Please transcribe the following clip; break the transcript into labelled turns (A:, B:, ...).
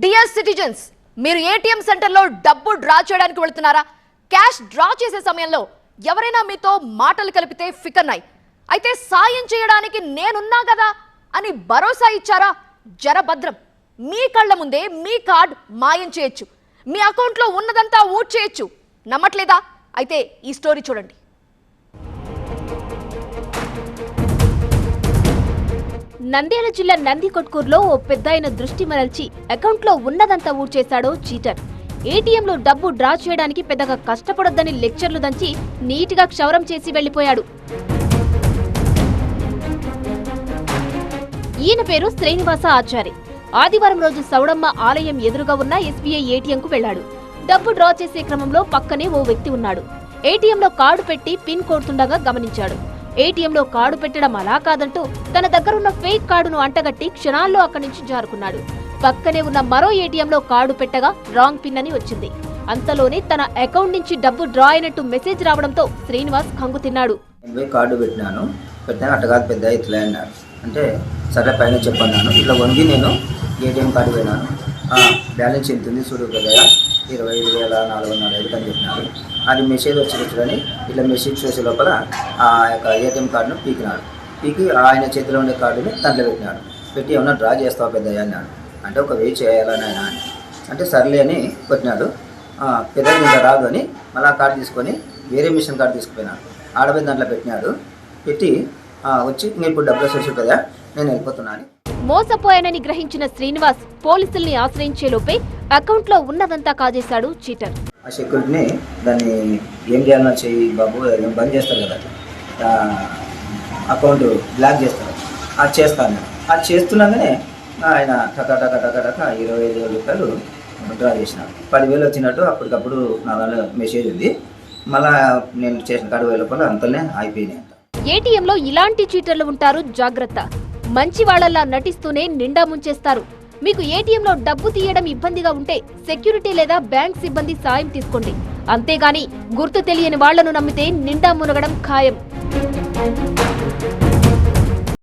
A: Dear citizens, మీరు ATM సెంటర్లో డబ్బు డ్రా చేయడానికి వెళ్తున్నారా? క్యాష్ డ్రా చేసే సమయంలో ఎవరైనా మీతో మాటలు కలిపితే ఫికర్నాయ్. అయితే సాయం చేయడానికి నేనున్నా కదా అని భరోసా ఇచ్చారా? జరభద్రం. మీ కళ్ళ ముందే మీ కార్డ్ మాయం చేయొచ్చు, మీ అకౌంట్లో ఉన్నదంతా ఊడ్ చేయొచ్చు. నమ్మట్లేదా? అయితే ఈ స్టోరీ చూడండి. నంద్యాల జిల్లా నందికొట్కూరులో ఓ పెద్దాయన దృష్టి మరల్చి అకౌంట్లో ఉన్నదంతా ఊడ్చేశాడో చీటర్. ఏటీఎంలో డబ్బు డ్రా చేయడానికి పెద్దగా కష్టపడొద్దని లెక్చర్లు దంచి నీట్గా క్షవరం చేసి వెళ్లిపోయాడు. ఈయన పేరు శ్రీనివాస ఆచారి. ఆదివారం రోజు సౌడమ్మ ఆలయం ఎదురుగా ఉన్న ఎస్బీఐ ఏటీఎంకు వెళ్లాడు. డబ్బు డ్రా చేసే క్రమంలో పక్కనే ఓ వ్యక్తి ఉన్నాడు. ఏటీఎంలో కార్డు పెట్టి పిన్ కొడుతుండగా గమనించాడు. ఏటీఎంలో కార్డు పెట్టడం అలా కాదంటూ తన దగ్గరున్న ఫేక్ కార్డును అంటగట్టి క్షణాల్లో అక్కడి నుంచి జారుకున్నాడు. పక్కనే ఉన్న మరో ఏటీఎంలో కార్డు పెట్టగా రాంగ్ పిన్ అని వచ్చింది. అంతలోనే తన అకౌంట్ నుంచి డబ్బు డ్రా అయినట్టు మెసేజ్ రావడంతో శ్రీనివాస్ కంగు తిన్నాడు.
B: కార్డు పెట్టినాను అట్టగాదు పెద్ద ఇట్లా అన్నారు. అంటే సరే పైన చెప్పన్నాను, ఇట్లా వంగి నేను ఏటీఎం కార్డు పోయినాను, బ్యాలెన్స్ ఎంత ఉంది చూడు కదా, 25,405 అని చెప్పినాడు. అది మెసేజ్ వచ్చి ఇట్లా మెసేజ్ చేసే లోపల ఆ యొక్క ఏటీఎం కార్డును పీకి ఆయన చేతిలో ఉండే కార్డుని దాంట్లో పెట్టినాడు. పెట్టి ఏమన్నా డ్రా చేస్తావా పెద్దయ్య అన్నాడు. అంటే ఒక వెయ్యి చేయాలని ఆయన అంటే సర్లే అని పెట్టినాడు. పెద్దగా ఇంకా రాదు అని మళ్ళీ ఆ కార్డు తీసుకొని వేరే మిషన్ కార్డు తీసుకుపోయినాడు. ఆడపోయి దాంట్లో పెట్టినాడు. పెట్టి వచ్చి నేను ఇప్పుడు డబ్బులు వచ్చి కదా నేను వెళ్ళిపోతున్నాను.
A: మోసపోయానని గ్రహించిన శ్రీనివాస్ పోలీసుల్ని ఆశ్రయించేలోపే అకౌంట్లో ఉన్నదంతా కాజేశాడు చీటర్.
B: ఆ సెక్యూరిటీని దాన్ని ఏం చేయాలన్నా చెయ్యి బాబు, బంద్ చేస్తారు కదా, అకౌంట్ బ్లాక్ చేస్తారు, అది చేస్తాను. అది చేస్తున్నాగానే ఆయన టక 25,000 రూపాయలు డ్రా చేసినాడు. 10,000 వచ్చినట్టు అప్పటికప్పుడు నా దానిలో మెసేజ్ ఉంది. మళ్ళా నేను చేసిన 10,000 రూపాయలు అంతనే అయిపోయినాయి.
A: ఏటీఎంలో ఇలాంటి చీటర్లు ఉంటారు, జాగ్రత్త. మంచి వాళ్లలా నటిస్తూనే నిండా ముంచేస్తారు. మీకు ఏటీఎంలో డబ్బు తీయడం ఇబ్బందిగా ఉంటే సెక్యూరిటీ లేదా బ్యాంక్ సిబ్బంది సాయం తీసుకోండి. అంతేగాని గుర్తు తెలియని వాళ్లను నమ్మితే నిండా మునగడం ఖాయం.